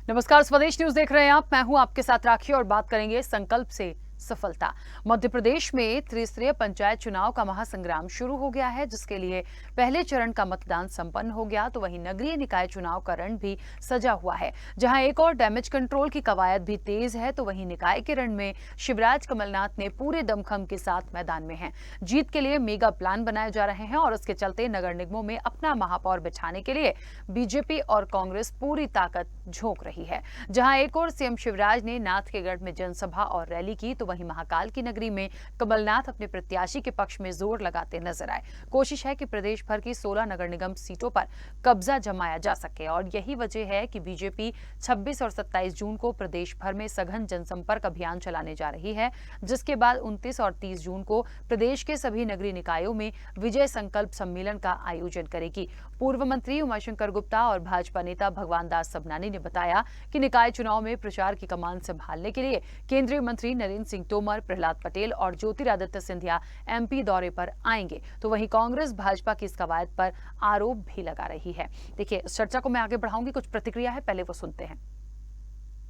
नमस्कार, स्वदेश न्यूज देख रहे हैं आप। मैं हूं आपके साथ राखी और बात करेंगे संकल्प से सफलता। मध्य प्रदेश में त्रिस्तरीय पंचायत चुनाव का महासंग्राम शुरू हो गया है, जिसके लिए पहले चरण का मतदान संपन्न हो गया। तो वहीं नगरीय निकाय चुनाव का रण भी सजा हुआ है, जहां एक और डैमेज कंट्रोल की कवायद भी तेज है। तो वहीं निकाय के रण में शिवराज कमलनाथ ने पूरे दमखम के साथ मैदान में हैं। जीत के लिए मेगा प्लान बनाए जा रहे हैं और उसके चलते नगर निगमों में अपना महापौर बिछाने के लिए बीजेपी और कांग्रेस पूरी ताकत झोंक रही है। जहां एक और सीएम शिवराज ने नाथ के गढ़ में जनसभा और रैली की, तो वहीं महाकाल की नगरी में कमलनाथ अपने प्रत्याशी के पक्ष में जोर लगाते नजर आए। कोशिश है कि प्रदेश भर की 16 नगर निगम सीटों पर कब्जा जमाया जा सके और यही वजह है कि बीजेपी 26 और 27 जून को प्रदेश भर में सघन जनसंपर्क अभियान चलाने जा रही है, जिसके बाद 29 और 30 जून को प्रदेश के सभी नगरीय निकायों में विजय संकल्प सम्मेलन का आयोजन करेगी। पूर्व मंत्री उमाशंकर गुप्ता और भाजपा नेता भगवान दास सबनानी ने बताया कि निकाय चुनाव में प्रचार की कमान संभालने के लिए केंद्रीय मंत्री नरेंद्र सिंह तोमर, प्रहलाद पटेल और ज्योतिरादित्य सिंधिया एमपी दौरे पर आएंगे। तो वहीं कांग्रेस भाजपा की इस कवायद पर आरोप भी लगा रही है। देखिए, इस चर्चा को मैं आगे बढ़ाऊंगी, कुछ प्रतिक्रिया है, पहले वो सुनते हैं।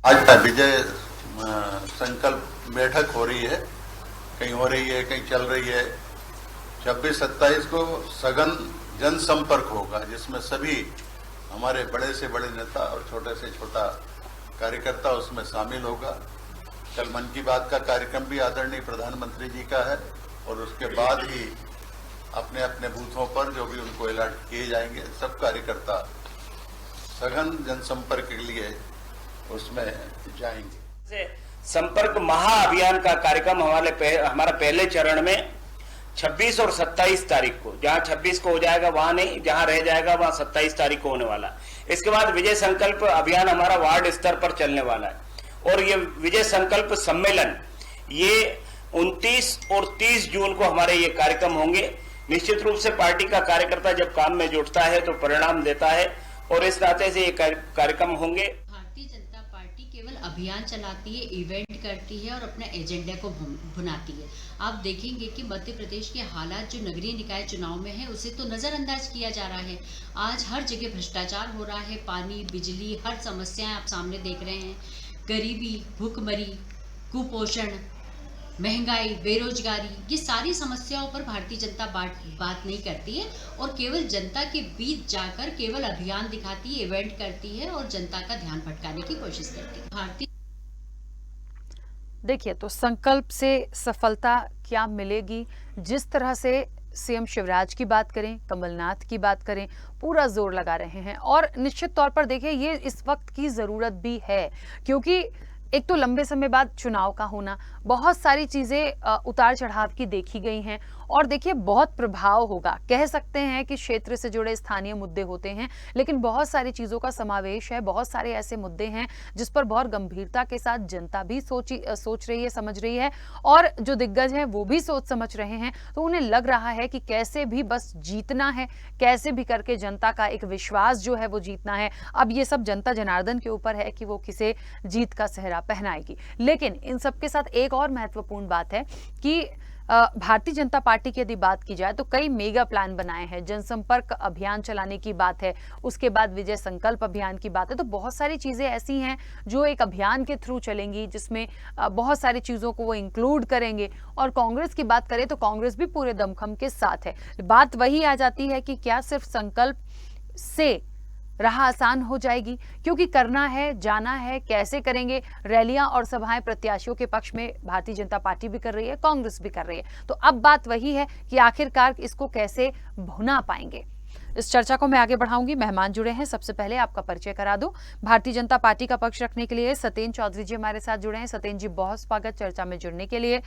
आज विजय संकल्प बैठक हो रही है, कहीं हो रही है, कहीं चल रही है। 26-27 को सघन जनसंपर्क होगा, जिसमें सभी हमारे बड़े से बड़े नेता और छोटे से छोटा कार्यकर्ता उसमें शामिल होगा। कल मन की बात का कार्यक्रम भी आदरणीय प्रधानमंत्री जी का है और उसके बाद ही अपने अपने बूथों पर जो भी उनको अलर्ट किए जाएंगे, सब कार्यकर्ता सघन जनसंपर्क के लिए उसमें जाएंगे। संपर्क महाअभियान का कार्यक्रम हमारा पहले चरण में 26 और 27 तारीख को, जहां 26 को हो जाएगा वहां नहीं, जहां रह जाएगा वहां 27 तारीख को होने वाला। इसके बाद विजय संकल्प अभियान हमारा वार्ड स्तर पर चलने वाला है और ये विजय संकल्प सम्मेलन ये 29 और 30 जून को हमारे ये कार्यक्रम होंगे। निश्चित रूप से पार्टी का कार्यकर्ता जब काम में जुटता है तो परिणाम देता है और इस नाते से ये कार्यक्रम होंगे। भारतीय जनता पार्टी केवल अभियान चलाती है, इवेंट करती है और अपने एजेंडे को भुनाती है। आप देखेंगे कि मध्य प्रदेश के हालात जो नगरीय निकाय चुनाव में है उसे तो नजरअंदाज किया जा रहा है। आज हर जगह भ्रष्टाचार हो रहा है, पानी, बिजली, हर समस्याएं आप सामने देख रहे हैं। गरीबी, भूखमरी, कुपोषण, महंगाई, बेरोजगारी, ये सारी समस्याओं पर भारतीय जनता बात नहीं करती है और केवल जनता के बीच जाकर केवल अभियान दिखाती है, इवेंट करती है और जनता का ध्यान भटकाने की कोशिश करती है। भारतीय देखिए, तो संकल्प से सफलता क्या मिलेगी? जिस तरह से सीएम शिवराज की बात करें, कमलनाथ की बात करें, पूरा जोर लगा रहे हैं और निश्चित तौर पर देखिए ये इस वक्त की जरूरत भी है, क्योंकि एक तो लंबे समय बाद चुनाव का होना, बहुत सारी चीजें उतार चढ़ाव की देखी गई हैं और देखिए बहुत प्रभाव होगा। कह सकते हैं कि क्षेत्र से जुड़े स्थानीय मुद्दे होते हैं, लेकिन बहुत सारी चीजों का समावेश है। बहुत सारे ऐसे मुद्दे हैं जिस पर बहुत गंभीरता के साथ जनता भी सोच रही है, समझ रही है और जो दिग्गज हैं वो भी सोच समझ रहे हैं। तो उन्हें लग रहा है कि कैसे भी बस जीतना है, कैसे भी करके जनता का एक विश्वास जो है वो जीतना है। अब ये सब जनता जनार्दन के ऊपर है कि वो किसे जीत का सेहरा पहनाएगी। लेकिन इन सबके साथ एक और महत्वपूर्ण बात है कि भारतीय जनता पार्टी की यदि बात की जाए तो कई मेगा प्लान बनाए हैं। जनसंपर्क अभियान चलाने की बात है, उसके बाद विजय संकल्प अभियान की बात है। तो बहुत सारी चीजें ऐसी हैं जो एक अभियान के थ्रू चलेंगी, जिसमें बहुत सारी चीजों को वो इंक्लूड करेंगे। और कांग्रेस की बात करें तो कांग्रेस भी पूरे दमखम के साथ है। बात वही आ जाती है कि क्या सिर्फ संकल्प से राह आसान हो जाएगी, क्योंकि करना है, जाना है, कैसे करेंगे। रैलियां और सभाएं प्रत्याशियों के पक्ष में भारतीय जनता पार्टी भी कर रही है, कांग्रेस भी कर रही है। तो अब बात वही है कि आखिरकार इसको कैसे भुना पाएंगे। इस चर्चा को मैं आगे बढ़ाऊंगी। मेहमान जुड़े हैं, सबसे पहले आपका परिचय करा दूं। भारतीय जनता पार्टी का पक्ष रखने के लिए सत्येंद्र चौधरी जी हमारे साथ जुड़े हैं। सत्येंद्र जी, बहुत स्वागत चर्चा में जुड़ने के लिए।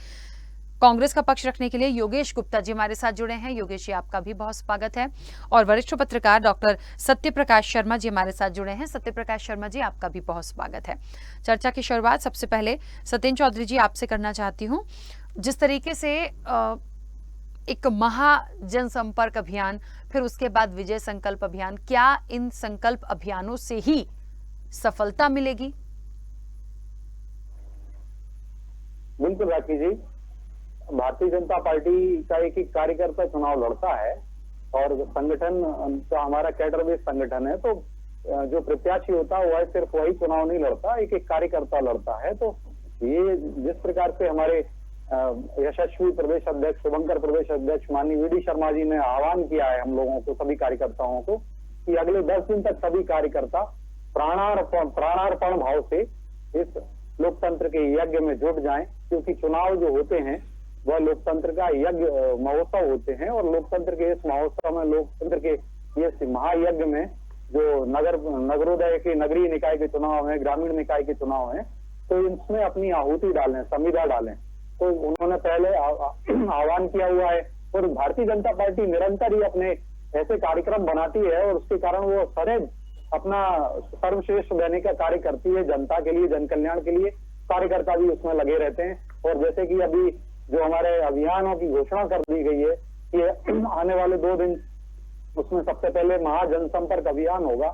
कांग्रेस का पक्ष रखने के लिए योगेश गुप्ता जी हमारे साथ जुड़े हैं। योगेश जी, आपका भी बहुत स्वागत है। और वरिष्ठ पत्रकार डॉक्टर सत्यप्रकाश शर्मा जी हमारे साथ जुड़े हैं। सत्यप्रकाश शर्मा जी, आपका भी बहुत स्वागत है। चर्चा की शुरुआत सबसे पहले सत्येंद्र चौधरी जी आपसे करना चाहती हूँ। जिस तरीके से एक महा जनसंपर्क अभियान, फिर उसके बाद विजय संकल्प अभियान, क्या इन संकल्प अभियानों से ही सफलता मिलेगी? बिल्कुल राखी जी, भारतीय जनता पार्टी का एक कार्यकर्ता चुनाव लड़ता है और संगठन का हमारा कैडर बेस्ड संगठन है, तो जो प्रत्याशी होता है वह सिर्फ वही चुनाव नहीं लड़ता, एक एक कार्यकर्ता लड़ता है। तो ये जिस प्रकार से हमारे यशस्वी प्रदेश अध्यक्ष, शुभंकर प्रदेश अध्यक्ष माननीय वीडी शर्मा जी ने आह्वान किया है हम लोगों को, सभी कार्यकर्ताओं को, कि अगले 10 दिन तक सभी कार्यकर्ता प्राणार्पण भाव से इस लोकतंत्र के यज्ञ में जुट जाएं, क्योंकि चुनाव जो होते हैं वह लोकतंत्र का यज्ञ महोत्सव होते हैं। और लोकतंत्र के इस महोत्सव में, लोकतंत्र के इस महायज्ञ में जो नगरोदय के, नगरीय निकाय के चुनाव है, ग्रामीण निकाय के चुनाव है, तो इसमें अपनी आहुति डालें, संविदा डालें। तो उन्होंने पहले आह्वान किया हुआ है और भारतीय जनता पार्टी निरंतर ही अपने ऐसे कार्यक्रम बनाती है और उसके कारण वो सदैव अपना सर्वश्रेष्ठ देने का कार्य करती है, जनता के लिए, जन कल्याण के लिए। कार्यकर्ता भी उसमें लगे रहते हैं। और जैसे कि अभी जो हमारे अभियानों की घोषणा कर दी गई है कि आने वाले 2 दिन उसमें सबसे पहले महाजनसंपर्क अभियान होगा,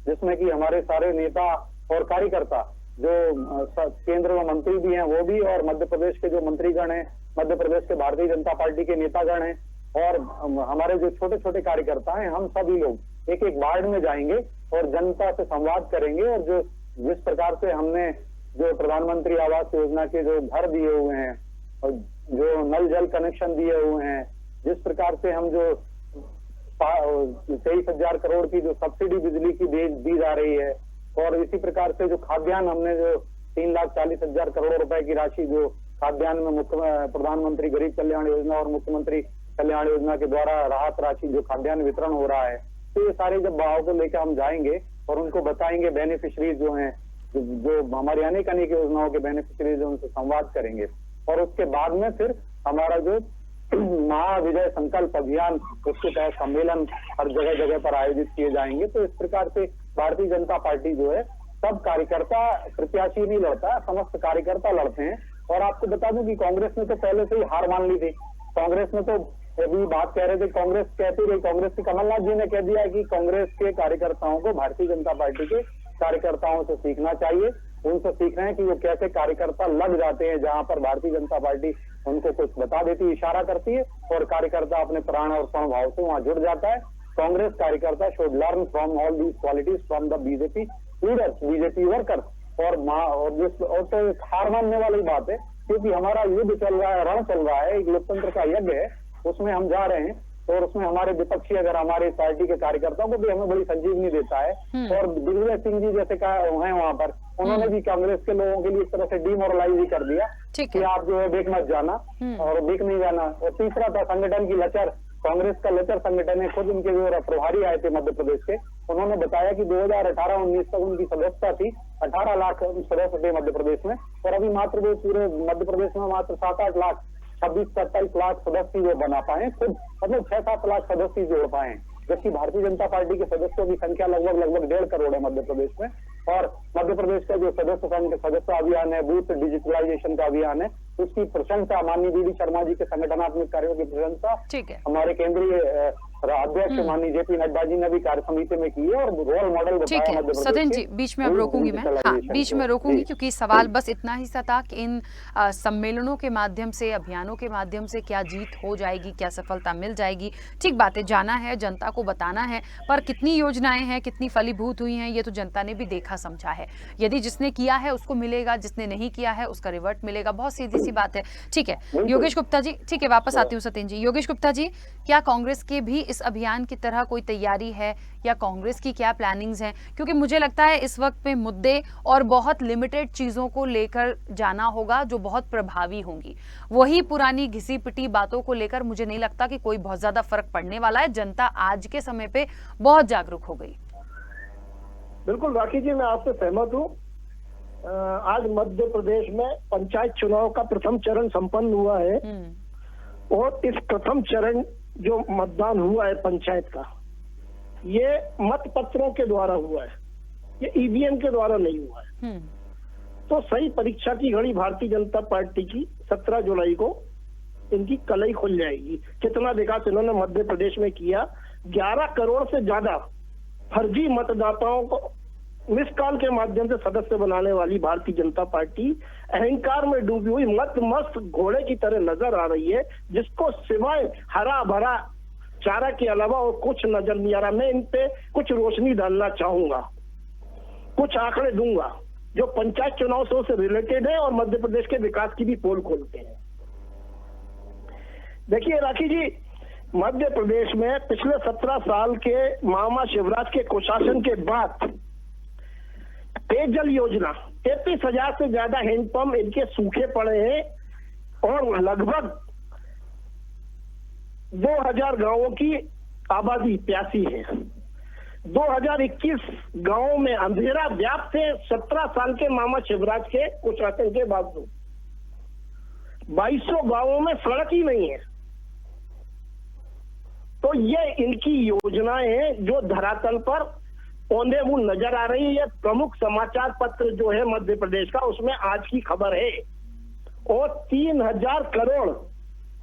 जिसमें कि हमारे सारे नेता और कार्यकर्ता, जो केंद्र में मंत्री भी हैं वो भी, और मध्य प्रदेश के जो मंत्रीगण हैं, मध्य प्रदेश के भारतीय जनता पार्टी के नेतागण हैं, और हमारे जो छोटे छोटे कार्यकर्ता हैं, हम सभी लोग एक एक वार्ड में जाएंगे और जनता से संवाद करेंगे। और जो जिस प्रकार से हमने जो प्रधानमंत्री आवास योजना के जो घर दिए हुए हैं और जो नल जल कनेक्शन दिए हुए हैं, जिस प्रकार से हम जो 23,000 करोड़ की जो सब्सिडी बिजली की दी जा रही है, और इसी प्रकार से जो खाद्यान्न हमने जो 3,40,000 करोड़ रुपए की राशि जो खाद्यान्न में प्रधानमंत्री गरीब कल्याण योजना और मुख्यमंत्री कल्याण योजना के द्वारा राहत राशि जो खाद्यान्न वितरण हो रहा है, तो ये सारे जब भाव को लेकर हम जाएंगे और उनको बताएंगे, बेनिफिशरीज जो हैं, जो हमारी अनेक योजनाओं के बेनिफिशरीज, उनसे संवाद करेंगे। और उसके बाद में फिर हमारा जो महाविजय संकल्प अभियान, उसके तहत सम्मेलन हर जगह जगह पर आयोजित किए जाएंगे। तो इस प्रकार से भारतीय जनता पार्टी जो है, सब कार्यकर्ता प्रत्याशी नहीं लड़ता, समस्त कार्यकर्ता लड़ते हैं। और आपको बता दूं कि कांग्रेस ने तो पहले से ही हार मान ली थी। कांग्रेस ने तो अभी बात कह रहे थे, कांग्रेस कहती रही, कांग्रेस के कमलनाथ जी ने कह दिया कि कांग्रेस के कार्यकर्ताओं को भारतीय जनता पार्टी के कार्यकर्ताओं से सीखना चाहिए। उनसे सीख रहे हैं कि वो कैसे कार्यकर्ता लग जाते हैं, जहां पर भारतीय जनता पार्टी उनको कुछ बता देती, इशारा करती है, और कार्यकर्ता अपने प्राण और स्वर्ण भाव से वहां जुड़ जाता है। कांग्रेस कार्यकर्ता should learn from all these qualities from the BJP leaders, BJP workers. और तो हार मानने वाली बात है, क्योंकि हमारा युद्ध चल रहा है, रण चल रहा है, एक लोकतंत्र का यज्ञ है, उसमें हम जा रहे हैं। और उसमें हमारे विपक्षी अगर हमारे पार्टी के कार्यकर्ताओं को भी हमें बड़ी संजीवनी देता है। और दिग्विजय सिंह जी जैसे हैं वहां पर, उन्होंने भी कांग्रेस के लोगों के लिए इस तरह से डिमोरलाइज ही कर दिया कि आप जो है देख मत जाना और देख नहीं जाना। और तीसरा था संगठन की लचर, कांग्रेस का लचर संगठन है। खुद उनके जो प्रभारी आए थे मध्य प्रदेश के, उन्होंने बताया कि 2018-19 तक उनकी सदस्यता थी 18 लाख सदस्य थे मध्य प्रदेश में, और अभी मात्र पूरे मध्य प्रदेश में मात्र 7-8 लाख, 26-27 लाख सदस्य जो बना पाए खुद, मतलब 6-7 लाख सदस्य जोड़ पाए, जबकि भारतीय जनता पार्टी के सदस्यों की संख्या लगभग 1.5 करोड़ है मध्य प्रदेश में। और मध्य प्रदेश का जो सदस्य अभियान है, बूथ डिजिटलाइजेशन का अभियान है, उसकी प्रशंसा माननीय वीडी शर्मा जी के संगठनात्मक कार्यों की प्रशंसा हमारे केंद्रीय अध्यक्ष माननीय जेपी नड्डा जी ने भी कार्य समिति में की है और रोल मॉडल बताया मध्य प्रदेश। सतेंद्र जी, बीच में अब रोकूंगी मैं, बीच में रोकूंगी, क्योंकि सवाल बस इतना ही सा था कि इन सम्मेलनों के माध्यम से, अभियानों के माध्यम से क्या जीत हो जाएगी, क्या सफलता मिल जाएगी। ठीक बात है, जाना है, जनता को बताना है, पर कितनी योजनाएं हैं, कितनी फलीभूत हुई हैं, ये तो जनता ने भी देखा समझा है। यदि जिसने किया है उसको मिलेगा, जिसने नहीं किया है उसका रिवर्ट मिलेगा, बहुत सीधी सी बात है। ठीक है योगेश गुप्ता जी, ठीक है वापस आती हूँ सतेंद्र जी। योगेश गुप्ता जी, क्या कांग्रेस के भी इस अभियान की तरह कोई तैयारी है, या कांग्रेस की क्या प्लानिंग्स हैं? क्योंकि मुझे लगता है इस वक्त पे मुद्दे और बहुत लिमिटेड चीजों को लेकर जाना होगा जो बहुत प्रभावी होंगी। वही पुरानी घिसी पिटी बातों को लेकर मुझे नहीं लगता कि कोई बहुत ज्यादा फर्क पड़ने वाला है। जनता आज के समय पे बहुत जागरूक हो गई। बिल्कुल राखी जी, मैं आपसे सहमत हूँ। आज मध्य प्रदेश में पंचायत चुनाव का प्रथम चरण संपन्न हुआ है, और इस प्रथम चरण जो मतदान हुआ है पंचायत का, ये मत पत्रों के द्वारा हुआ है, ये ईवीएम के द्वारा नहीं हुआ है। तो सही परीक्षा की घड़ी भारतीय जनता पार्टी की 17 जुलाई को इनकी कलई खुल जाएगी। कितना विकास इन्होंने मध्य प्रदेश में किया, 11 करोड़ से ज्यादा फर्जी मतदाताओं को मिस कॉल के माध्यम से सदस्य बनाने वाली भारतीय जनता पार्टी अहंकार में डूबी हुई मत मस्त घोड़े की तरह नजर आ रही है, जिसको सिवाय हरा भरा चारा के अलावा और कुछ नजर नहीं आ रहा। मैं इन पे कुछ रोशनी डालना चाहूंगा। कुछ आंकड़े दूंगा जो पंचायत चुनाव से रिलेटेड है और मध्य प्रदेश के विकास की भी पोल खोलते हैं। देखिए राखी जी, मध्य प्रदेश में पिछले 17 साल के मामा शिवराज के कुशासन के बाद पेयजल योजना 33,000 से ज्यादा हैंडपंप इनके सूखे पड़े हैं और लगभग 2,000 गांवों की आबादी प्यासी है। 2021 गांवों में अंधेरा व्याप्त है 17 साल के मामा शिवराज के कुशासन के बावजूद। 2200 गांवों में सड़क ही नहीं है। तो ये इनकी योजनाएं हैं जो धरातल पर औंधे मुंह नजर आ रही है। प्रमुख समाचार पत्र जो है मध्य प्रदेश का, उसमें आज की खबर है। और 3,000 करोड़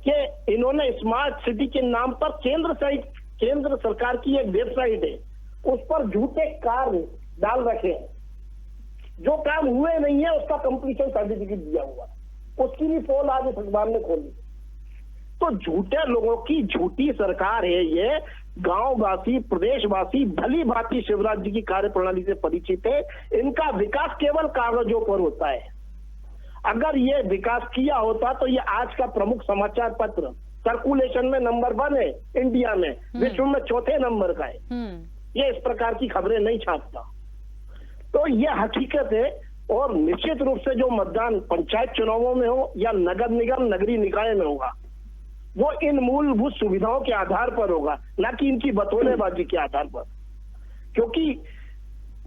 के इन्होंने स्मार्ट सिटी के नाम पर केंद्र सरकार की एक वेबसाइट है, उस पर झूठे कार्य डाल रखे हैं। जो काम हुए नहीं है उसका कंप्लीशन सर्टिफिकेट दिया हुआ, उसकी भी पोल आज इस अखबार ने खोली। तो झूठे लोगों की झूठी सरकार है ये। गांववासी, प्रदेशवासी भली भांति शिवराज जी की कार्यप्रणाली से परिचित है। इनका विकास केवल कागजों पर होता है। अगर ये विकास किया होता तो ये आज का प्रमुख समाचार पत्र सर्कुलेशन में नंबर 1 है इंडिया में, विश्व में 4थे नंबर का है। ये इस प्रकार की खबरें नहीं छापता। तो ये हकीकत है। और निश्चित रूप से जो मतदान पंचायत चुनावों में हो या नगर निगम, नगरीय निकाय में होगा, वो इन मूलभूत सुविधाओं के आधार पर होगा, ना कि इनकी बतौलेबाजी के आधार पर। क्योंकि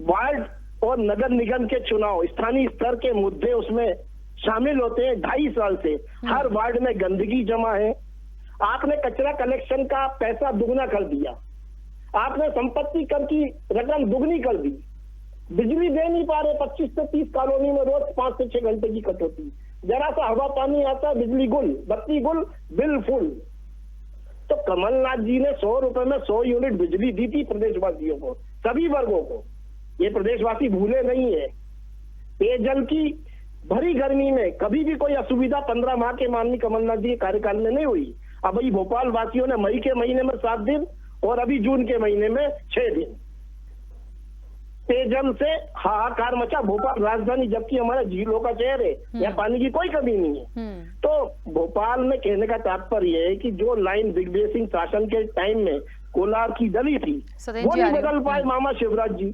वार्ड और नगर निगम के चुनाव स्थानीय स्तर के मुद्दे उसमें शामिल होते हैं। 2.5 साल से हर वार्ड में गंदगी जमा है। आपने कचरा कलेक्शन का पैसा दुगना कर दिया, आपने संपत्ति कर की रकम दुगनी कर दी, बिजली दे नहीं पा रहे। 25 से 30 कॉलोनी में रोज 5 से 6 घंटे की कटौती, जरा सा हवा पानी आता बिजली गुल, बत्ती गुल, बिल फुल। तो कमलनाथ जी ने 100 रुपए में 100 यूनिट बिजली दी थी प्रदेशवासियों को, सभी वर्गों को। ये प्रदेशवासी भूले नहीं है। पेयजल की भरी गर्मी में कभी भी कोई असुविधा 15 माह के माननीय कमलनाथ जी के कार्यकाल में नहीं हुई। अब अभी भोपाल वासियों ने मई के महीने में 7 दिन और अभी जून के महीने में 6 दिन पेयजल से हाहाकार मचा भोपाल राजधानी, जबकि हमारा झीलों का शहर है, यहाँ पानी की कोई कमी नहीं है। तो भोपाल में कहने का तात्पर्य है कि जो लाइन दिग्विजय सिंह शासन के टाइम में कोलार की गली थी वो नहीं बदल पाए मामा शिवराज जी।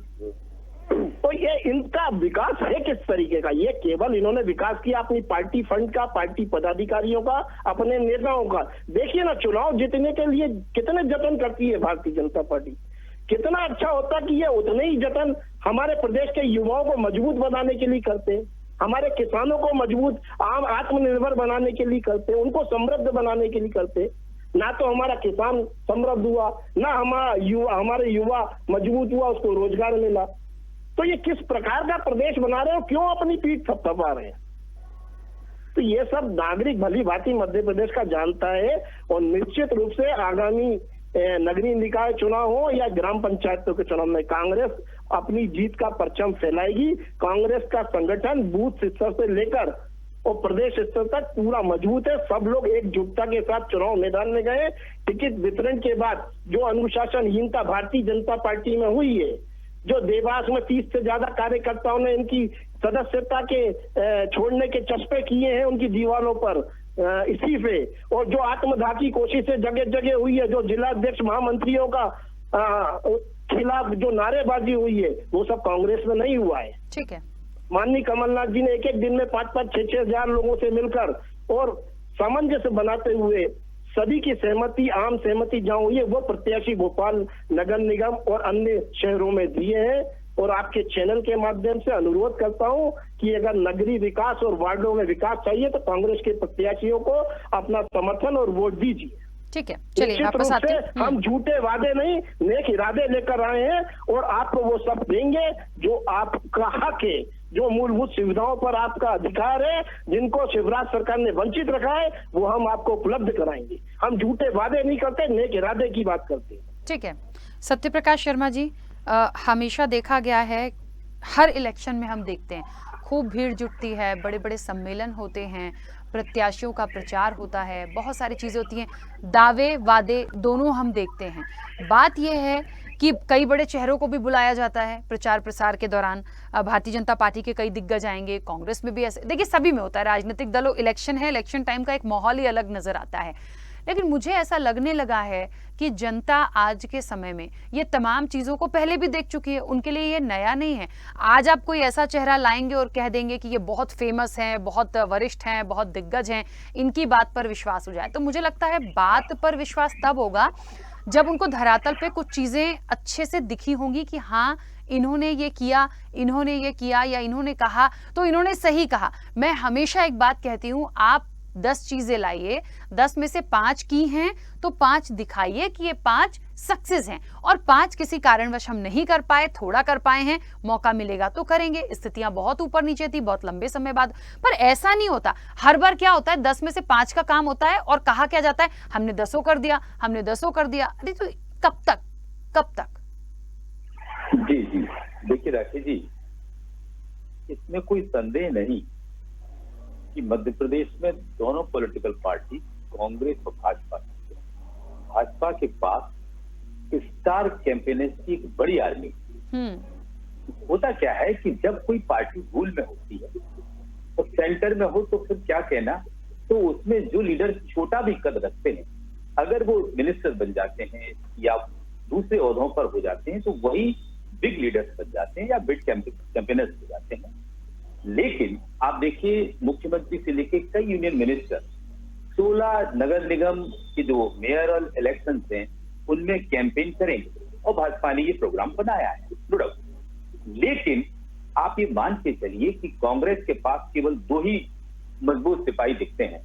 तो ये इनका विकास है किस तरीके का? ये केवल इन्होंने विकास किया अपनी पार्टी फंड का, पार्टी पदाधिकारियों का, अपने नेताओं का। देखिए ना, चुनाव जीतने के लिए कितने जतन करती है भारतीय जनता पार्टी। कितना अच्छा होता कि ये उतने ही जतन हमारे प्रदेश के युवाओं को मजबूत बनाने के लिए करते, हमारे किसानों को मजबूत आत्मनिर्भर बनाने के लिए करते, उनको समृद्ध बनाने के लिए करते। ना तो हमारा किसान समृद्ध हुआ, ना हमारे युवा मजबूत हुआ, उसको रोजगार मिला। तो ये किस प्रकार का प्रदेश बना रहे हो, क्यों अपनी पीठ थपथपा रहे हैं? तो ये सब नागरिक भली भांति मध्य प्रदेश का जानता है। और निश्चित रूप से आगामी नगरीय निकाय चुनाव हो या ग्राम पंचायतों के चुनाव में कांग्रेस अपनी जीत का परचम फैलाएगी। कांग्रेस का संगठन बूथ स्तर से लेकर और प्रदेश स्तर तक पूरा मजबूत है। सब लोग एकजुटता के साथ चुनाव मैदान में गए। टिकट वितरण के बाद जो अनुशासनहीनता भारतीय जनता पार्टी में हुई है, जो देवास में 30 से ज्यादा कार्यकर्ताओं ने इनकी सदस्यता के छोड़ने के चस्पे किए हैं उनकी दीवारों पर इस्तीफे, और जो आत्मदाह की कोशिशें जगह जगह हुई है, जो जिलाध्यक्ष महामंत्रियों का खिलाफ जो नारेबाजी हुई है, वो सब कांग्रेस में नहीं हुआ है। ठीक है। माननीय कमलनाथ जी ने एक दिन में 5-5, 6-6 हजार लोगों से मिलकर और सामंजस्य बनाते हुए सभी की सहमति, आम सहमति जहां हुई है, वो प्रत्याशी भोपाल नगर निगम और अन्य शहरों में दिए हैं। और आपके चैनल के माध्यम से अनुरोध करता हूं कि अगर नगरीय विकास और वार्डों में विकास चाहिए तो कांग्रेस के प्रत्याशियों को अपना समर्थन और वोट दीजिए। ठीक है, चलिए वापस आते हैं। हम झूठे वादे नहीं, नेक इरादे लेकर आए हैं और आपको वो सब देंगे जो आपका हक है, जो मूलभूत सुविधाओं पर आपका अधिकार है, जिनको शिवराज सरकार ने वंचित रखा है, वो हम आपको उपलब्ध कराएंगे। हम झूठे वादे नहीं करते, नेक इरादे की बात करते हैं। ठीक है। सत्यप्रकाश शर्मा जी, हमेशा देखा गया है, हर इलेक्शन में हम देखते हैं खूब भीड़ जुटती है, बड़े बड़े सम्मेलन होते हैं, प्रत्याशियों का प्रचार होता है, बहुत सारी चीज़ें होती हैं, दावे वादे दोनों हम देखते हैं। बात यह है कि कई बड़े चेहरों को भी बुलाया जाता है प्रचार प्रसार के दौरान। भारतीय जनता पार्टी के कई दिग्गज आएंगे, कांग्रेस में भी ऐसे, देखिए सभी में होता है, राजनीतिक दलों, इलेक्शन है, इलेक्शन टाइम का एक माहौल ही अलग नजर आता है। लेकिन मुझे ऐसा लगने लगा है कि जनता आज के समय में ये तमाम चीज़ों को पहले भी देख चुकी है, उनके लिए ये नया नहीं है। आज आप कोई ऐसा चेहरा लाएंगे और कह देंगे कि ये बहुत फेमस हैं, बहुत वरिष्ठ हैं, बहुत दिग्गज हैं, इनकी बात पर विश्वास हो जाए। तो मुझे लगता है बात पर विश्वास तब होगा जब उनको धरातल पे कुछ चीज़ें अच्छे से दिखी होंगी कि हाँ इन्होंने ये किया, इन्होंने ये किया, या इन्होंने कहा तो इन्होंने सही कहा। मैं हमेशा एक बात कहती हूँ, आप 10 चीजें लाइए, 10 में से 5 की हैं तो 5 दिखाइए कि ये 5 सक्सेस हैं, और 5 किसी कारणवश हम नहीं कर पाए, थोड़ा कर पाए हैं, मौका मिलेगा तो करेंगे। स्थितियां बहुत ऊपर नीचे थी बहुत लंबे समय बाद, पर ऐसा नहीं होता। हर बार क्या होता है, 10 में से 5 का काम होता है और कहा क्या जाता है, हमने 10 कर दिया, हमने 10 कर दिया। अरे तो कब तक, कब तक? जी जी, देखिए राकेश जी, इसमें कोई संदेह नहीं कि मध्य प्रदेश में दोनों पॉलिटिकल पार्टी, कांग्रेस और भाजपा के पास स्टार कैंपेनर्स की एक बड़ी आर्मी। होता क्या है कि जब कोई पार्टी रूल में होती है तो सेंटर में हो तो फिर क्या कहना, तो उसमें जो लीडर छोटा भी कद रखते हैं, अगर वो मिनिस्टर बन जाते हैं या दूसरे ओहदों पर हो जाते हैं तो वही बिग लीडर्स बन जाते हैं या बिग कैंपेनर्स हो जाते हैं। लेकिन आप देखिए, मुख्यमंत्री से लेके कई यूनियन मिनिस्टर 16 नगर निगम के जो मेयरल इलेक्शन हैं उनमें कैंपेन करेंगे और भाजपा ने ये प्रोग्राम बनाया है, नो डाउट। लेकिन आप ये मान के चलिए कि कांग्रेस के पास केवल 2 ही मजबूत सिपाही दिखते हैं,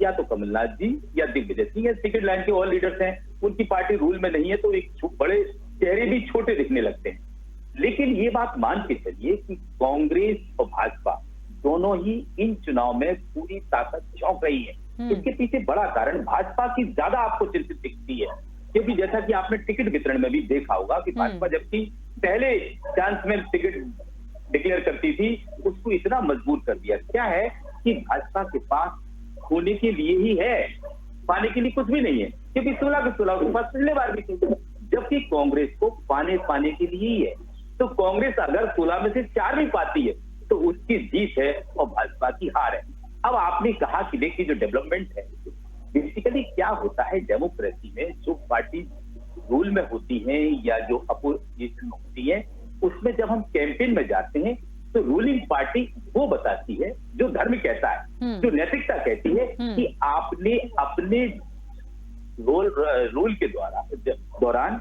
या तो कमलनाथ जी या दिग्विजय सिंह, या टिकट लाइन के और लीडर्स हैं, उनकी पार्टी रूल में नहीं है तो एक बड़े चेहरे भी छोटे दिखने लगते हैं। लेकिन ये बात मान के चलिए कि कांग्रेस और भाजपा दोनों ही इन चुनाव में पूरी ताकत झोंक रही है। इसके पीछे बड़ा कारण भाजपा की ज्यादा आपको चिंतित दिखती है, क्योंकि जैसा कि आपने टिकट वितरण में भी देखा होगा कि भाजपा जबकि पहले चांस में टिकट डिक्लेयर करती थी, उसको इतना मजबूर कर दिया। क्या है कि भाजपा के पास खोने के लिए ही है, पाने के लिए कुछ भी नहीं है, क्योंकि 16 के 16 के पास पिछले बार भी थे, जबकि कांग्रेस को पाने के लिए ही है। तो कांग्रेस अगर 16 में से 4 भी पाती है तो उसकी जीत है और भाजपा की हार है। अब आपने कहा कि देखिए जो डेवलपमेंट है, बेसिकली क्या होता है डेमोक्रेसी में, जो पार्टी रूल में होती है या जो अपोजिशन में होती है, उसमें जब हम कैंपेन में जाते हैं तो रूलिंग पार्टी वो बताती है जो धर्म कहता है, जो नैतिकता कहती है कि आपने अपने रूल के दौरान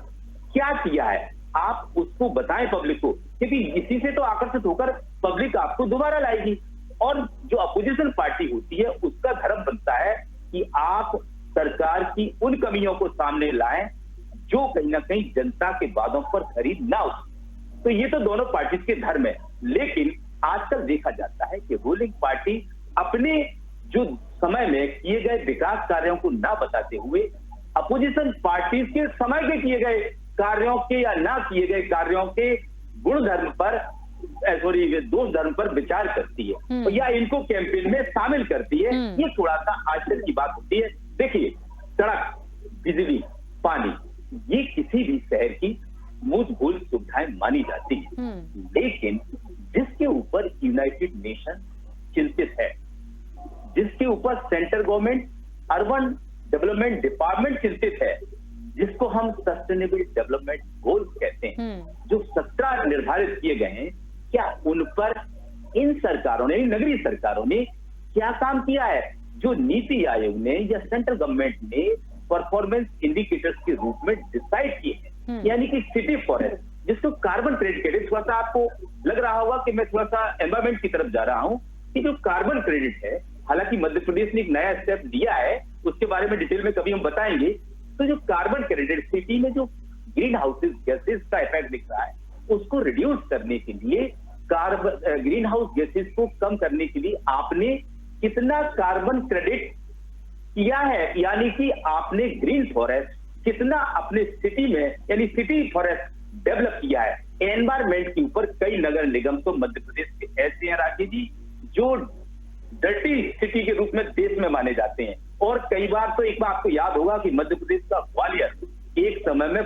क्या किया है, आप उसको बताएं पब्लिक को, क्योंकि इसी से तो आकर्षित होकर पब्लिक आपको दोबारा लाएगी। और जो अपोजिशन पार्टी होती है उसका धर्म बनता है कि आप सरकार की उन कमियों को सामने लाएं जो कहीं ना कहीं जनता के वादों पर खरी ना हो। तो ये तो दोनों पार्टी के धर्म है। लेकिन आजकल देखा जाता है कि रूलिंग पार्टी अपने जो समय में किए गए विकास कार्यों को ना बताते हुए अपोजिशन पार्टी के समय के किए गए कार्यों के या ना किए गए कार्यों के गुण धर्म पर, सॉरी दोष धर्म पर विचार करती है या इनको कैंपेन में शामिल करती है। ये थोड़ा सा आश्चर्य की बात होती है। देखिए, सड़क, बिजली, पानी, ये किसी भी शहर की मूलभूत सुविधाएं मानी जाती है, लेकिन जिसके ऊपर यूनाइटेड नेशन चिंतित है, जिसके ऊपर central government urban development department चिंतित है, जिसको हम सस्टेनेबल डेवलपमेंट गोल्स कहते हैं, जो 17 निर्धारित किए गए हैं, क्या उन पर इन सरकारों ने, नगरीय सरकारों ने क्या काम किया है? जो नीति आयोग ने या सेंट्रल गवर्नमेंट ने परफॉर्मेंस इंडिकेटर्स के रूप में डिसाइड किए हैं, यानी कि सिटी फॉरेस्ट, जिसको कार्बन क्रेडिट कहते हैं। थोड़ा सा आपको लग रहा होगा कि मैं थोड़ा सा एनवायरमेंट की तरफ जा रहा हूं, कि जो कार्बन क्रेडिट है, हालांकि मध्य प्रदेश ने एक नया स्टेप लिया है, उसके बारे में डिटेल में कभी हम बताएंगे। तो जो कार्बन क्रेडिट सिटी में जो ग्रीन हाउसेज गैसेज का इफेक्ट दिख रहा है, उसको रिड्यूस करने के लिए, ग्रीन हाउस गैसेज को कम करने के लिए आपने कितना कार्बन क्रेडिट किया है, यानी कि आपने ग्रीन फॉरेस्ट कितना अपने सिटी में, यानी सिटी फॉरेस्ट डेवलप किया है। एनवायरमेंट के ऊपर कई नगर निगम तो मध्य प्रदेश के ऐसे हैं राकेश जी, जो डर्टी सिटी के रूप में देश में माने जाते हैं। और कई बार तो एक बार आपको याद होगा कि मध्य प्रदेश का ग्वालियर एक समय में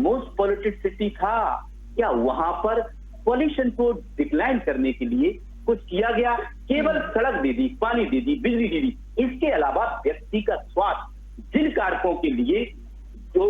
मोस्ट पॉल्यूटेड सिटी था, क्या वहां पर पॉल्यूशन को डिक्लाइन करने के लिए कुछ किया गया? केवल सड़क दे दी, पानी दे दी, बिजली दे दी। इसके अलावा व्यक्ति का स्वास्थ्य, जिन कारकों के लिए जो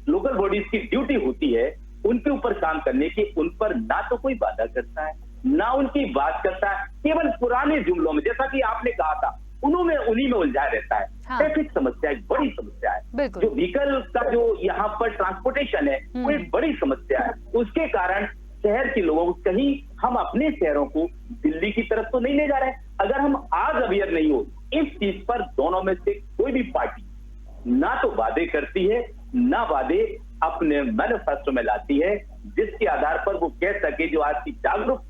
लोकल बॉडीज की ड्यूटी होती है उनके ऊपर काम करने की, उन पर ना तो कोई बाधा करता है, ना उनकी बात करता है। केवल पुराने जुमलों में, जैसा कि आपने कहा था, उन्हीं में उलझा रहता है। हाँ। ट्रैफिक समस्या एक बड़ी समस्या है। बिल्कुल। जो व्हीकल का जो यहाँ पर ट्रांसपोर्टेशन है वो एक बड़ी समस्या है। उसके कारण शहर के लोगों को, कहीं हम अपने शहरों को दिल्ली की तरफ तो नहीं ले जा रहे। अगर हम आज अवेयर नहीं हो इस चीज पर, दोनों में से कोई भी पार्टी ना तो वादे करती है, ना वादे अपने मैनिफेस्टो में लाती है, जिसके आधार पर वो कह सके, जो आज की जागरूक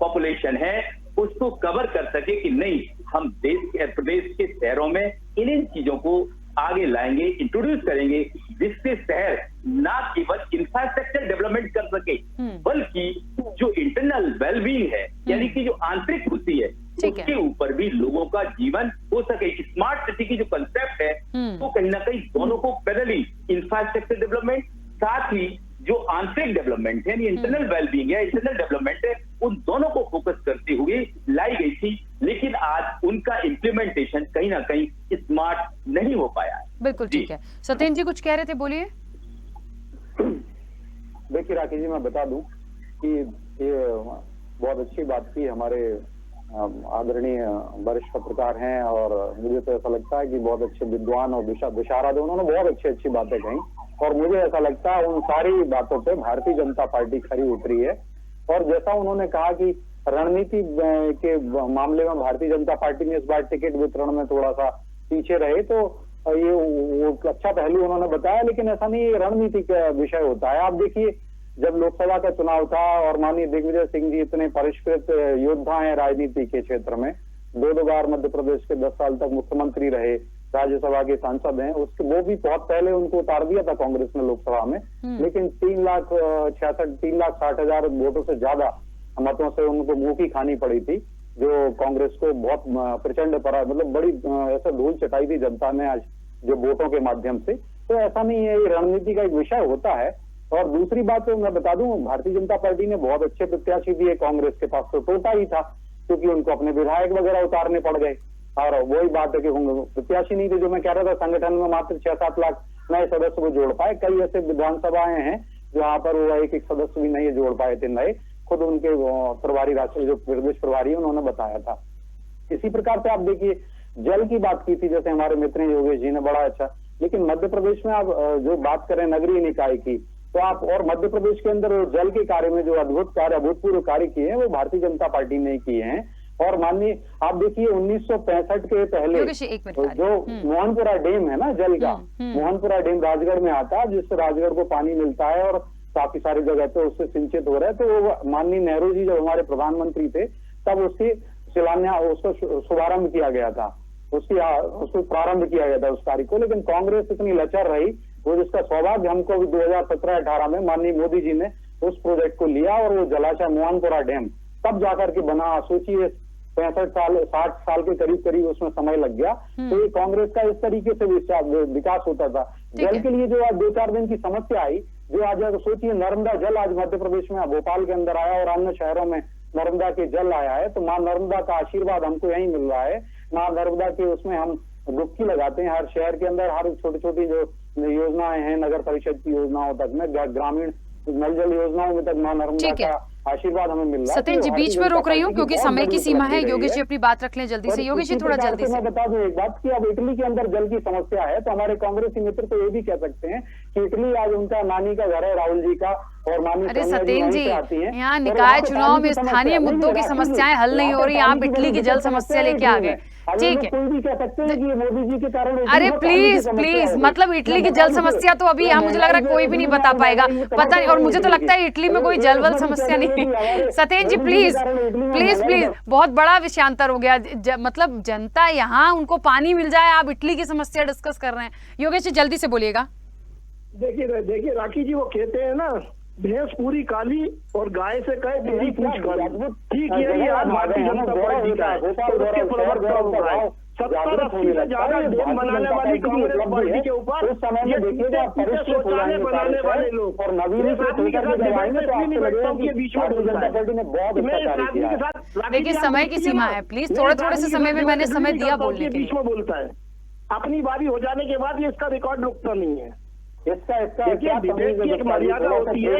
पॉपुलेशन है उसको कवर कर सके कि नहीं, हम प्रदेश के शहरों में इन चीजों को आगे लाएंगे, इंट्रोड्यूस करेंगे, जिससे शहर ना केवल इंफ्रास्ट्रक्चर डेवलपमेंट कर सके, बल्कि जो इंटरनल वेलबींग है, यानी कि जो आंतरिक खुशी है, उसके ऊपर भी लोगों का जीवन हो सके। स्मार्ट सिटी की जो कंसेप्ट है तो कहीं ना कहीं दोनों को पैरेलली, इंफ्रास्ट्रक्चर डेवलपमेंट साथ ही जो आंतरिक डेवलपमेंट है, इंटरनल वेलबींग है, इंटरनल डेवलपमेंट है, उन दोनों को फोकस करते हुए लाई गई थी। लेकिन आज उनका इम्प्लीमेंटेशन कहीं ना कहीं स्मार्ट नहीं हो पाया है। बिल्कुल ठीक है। सत्येंद्र जी कुछ कह रहे थे, बोलिए। देखिए राकेश जी, मैं बता दूं कि ये बहुत अच्छी बात की हमारे आदरणीय वरिष्ठ पत्रकार हैं, और मुझे तो ऐसा लगता है कि बहुत अच्छे विद्वान और विशारद, उन्होंने बहुत अच्छी बातें कही, और मुझे ऐसा लगता है उन सारी बातों पे भारतीय जनता पार्टी खरी उतरी है। और जैसा उन्होंने कहा कि रणनीति के मामले में भारतीय जनता पार्टी ने इस बार टिकट वितरण में थोड़ा सा पीछे रहे, तो ये वो अच्छा पहलू उन्होंने बताया, लेकिन ऐसा नहीं, ये रणनीति का विषय होता है। आप देखिए, जब लोकसभा का चुनाव था और माननीय दिग्विजय सिंह जी इतने परिष्कृत योद्धा हैं राजनीति के क्षेत्र में, 2 बार मध्य प्रदेश के 10 साल तक मुख्यमंत्री रहे, राज्यसभा के सांसद हैं, उसके वो भी बहुत पहले उनको उतार दिया था कांग्रेस ने लोकसभा में, लेकिन 3,60,000 वोटों से ज्यादा मतों से उनको मुंह की खानी पड़ी थी, जो कांग्रेस को बहुत प्रचंड मतलब बड़ी ऐसा धूल चटाई थी जनता ने आज जो वोटों के माध्यम से। तो ऐसा नहीं है, ये रणनीति का एक विषय होता है। और दूसरी बात तो मैं बता दूं, भारतीय जनता पार्टी ने बहुत अच्छे प्रत्याशी दिए, कांग्रेस के पास तो टोटा ही था, क्योंकि उनको अपने विधायक वगैरह उतारने पड़ गए। और वही बात है कि प्रत्याशी नहीं थे, जो मैं कह रहा था, संगठन में मात्र 6-7 लाख नए सदस्य को जोड़ पाए। कई ऐसे विधानसभाएं हैं जहाँ पर वो एक सदस्य भी नहीं जोड़ पाए थे नए, खुद उनके प्रभारी राष्ट्रीय जो प्रदेश प्रभारी है उन्होंने बताया था। इसी प्रकार से आप देखिए, जल की बात की थी, जैसे हमारे मित्र योगेश जी ने, बड़ा अच्छा। लेकिन मध्य प्रदेश में आप जो बात करें नगरीय निकाय की, तो आप और मध्य प्रदेश के अंदर जल के कार्य में जो अभूतपूर्व कार्य किए हैं वो भारतीय जनता पार्टी ने किए हैं। और माननीय आप देखिए 1965 के पहले जो मोहनपुरा डैम है ना जल का, मोहनपुरा डैम राजगढ़ में आता है, जिससे राजगढ़ को पानी मिलता है और काफी सारी जगह पे उससे सिंचित हो रहा है। तो माननीय नेहरू जी जब हमारे प्रधानमंत्री थे तब उसकी शिलान्यास, उसको शुभारंभ किया गया था, उसको प्रारंभ किया गया था उस कार्य को। लेकिन कांग्रेस इतनी लचर रही, वो जिसका सौभाग्य हमको 2017-18 में माननीय मोदी जी ने उस प्रोजेक्ट को लिया और वो जलाशय मोहनपुरा डैम तब जाकर के बना। सोचिए 60 साल के करीब उसमें समय लग गया। तो ये कांग्रेस का इस तरीके से विकास होता था। जल के लिए जो आज 2-4 दिन की समस्या आई, जो आज सोचिए नर्मदा जल आज मध्य प्रदेश में भोपाल के अंदर आया और अन्य शहरों में नर्मदा के जल आया है, तो माँ नर्मदा का आशीर्वाद हमको यही मिल रहा है। माँ नर्मदा के उसमें हम डुबकी लगाते हैं हर शहर के अंदर, हर छोटी जो योजनाएं हैं नगर परिषद की योजनाओं तक में, ग्रामीण नल जल योजनाओं में तक माँ नर्मदा का आशीर्वाद हमें मिल रहा है। सत्येंद्र जी बीच में रोक रही हूँ क्योंकि समय की सीमा है। योगेश जी अपनी बात रख लें जल्दी से। योगेश जी थोड़ा जल्दी से। मैं बता दूं एक बात कि अब इटली के अंदर जल की समस्या है, तो हमारे कांग्रेसी मित्र तो ये भी कह सकते हैं कि इटली आज उनका नानी का घर है, राहुल जी का, और माननीय अरे सत्येंद्र जी, यहाँ निकाय चुनाव में स्थानीय मुद्दों की समस्याएं हल नहीं हो रही, आप इटली की जल समस्या लेके आ गए। ठीक है, कोई भी कह सकते हैं कि मोदी जी के कारण। अरे प्लीज मतलब इटली की जल समस्या तो अभी यहाँ मुझे लग रहा है कोई भी नहीं बता पाएगा, पता नहीं। और मुझे तो लगता है इटली में कोई जल समस्या नहीं। सत्येंद्र जी प्लीज बहुत बड़ा विषयांतर हो गया। मतलब जनता यहाँ उनको पानी मिल जाए, आप इटली की समस्या डिस्कस कर रहे हैं। योगेश जी जल्दी से बोलिएगा। देखिए राखी जी, वो कहते हैं ना, भैंस पूरी काली और गाय से कहे तेरी पूछ काली। ठीक यही आज भारतीय जनता पार्टी का है। 70-80 से ज्यादा डेम बनाने वाली कांग्रेस पार्टी के ऊपर उस समय में देखिएगा शौचालय बनाने वाले लोग और नवीन से आदमी के साथ डिबेट में इसलिए नहीं बैठता हूं कि बीच में बोलता है। पार्टी ने बहुत मैं अच्छा इस कार्य आदमी किया के है। साथ देखिए, समय की सीमा है, प्लीज थोड़े से समय में मैंने समय दिया बोलने के बीच लिए। में बोलता है, अपनी बारी हो जाने के बाद ये इसका रिकॉर्ड रुकता नहीं है। इसका देखिए डिबेट की एक मर्यादा होती है।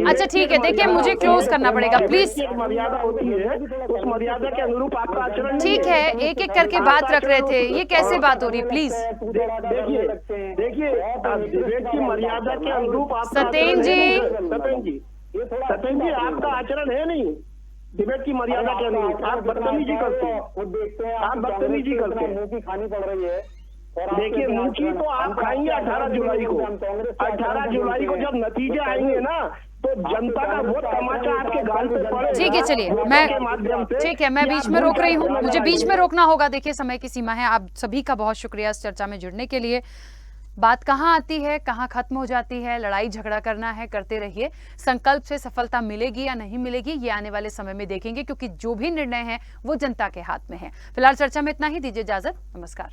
अच्छा ठीक है, देखिए मुझे क्लोज करना पड़ेगा प्लीज। एक मर्यादा होती है, उस मर्यादा के अनुरूप आपका आचरण नहीं ठीक है, एक एक करके बात रख रहे थे, ये कैसे बात हो रही है, प्लीज। देखिए डिबेट की मर्यादा के अनुरूप आप सत्येन जी। सत्येन जी आपका आचरण है नहीं डिबेट की मर्यादा के अनुरूप, आप बदतमीजी करते हैं, आप बदतमीजी करते हैं। मुंह की खानी पड़ रही है। देखिए मुंह की तो आप खाएंगे 18 जुलाई को। 18 जुलाई को जब नतीजे आएंगे ना तो जनता का वोट तमाचा आपके गाल पे पड़ेगा। ठीक है, चलिए ठीक है, मैं बीच में रोक रही हूँ, मुझे बीच में रोकना होगा। देखिए समय की सीमा है। आप सभी का बहुत शुक्रिया इस चर्चा में जुड़ने के लिए। बात कहाँ आती है, कहाँ खत्म हो जाती है, लड़ाई झगड़ा करना है, करते रहिए। संकल्प से सफलता मिलेगी या नहीं मिलेगी ये आने वाले समय में देखेंगे, क्योंकि जो भी निर्णय है वो जनता के हाथ में है। फिलहाल चर्चा में इतना ही, दीजिए इजाजत, नमस्कार।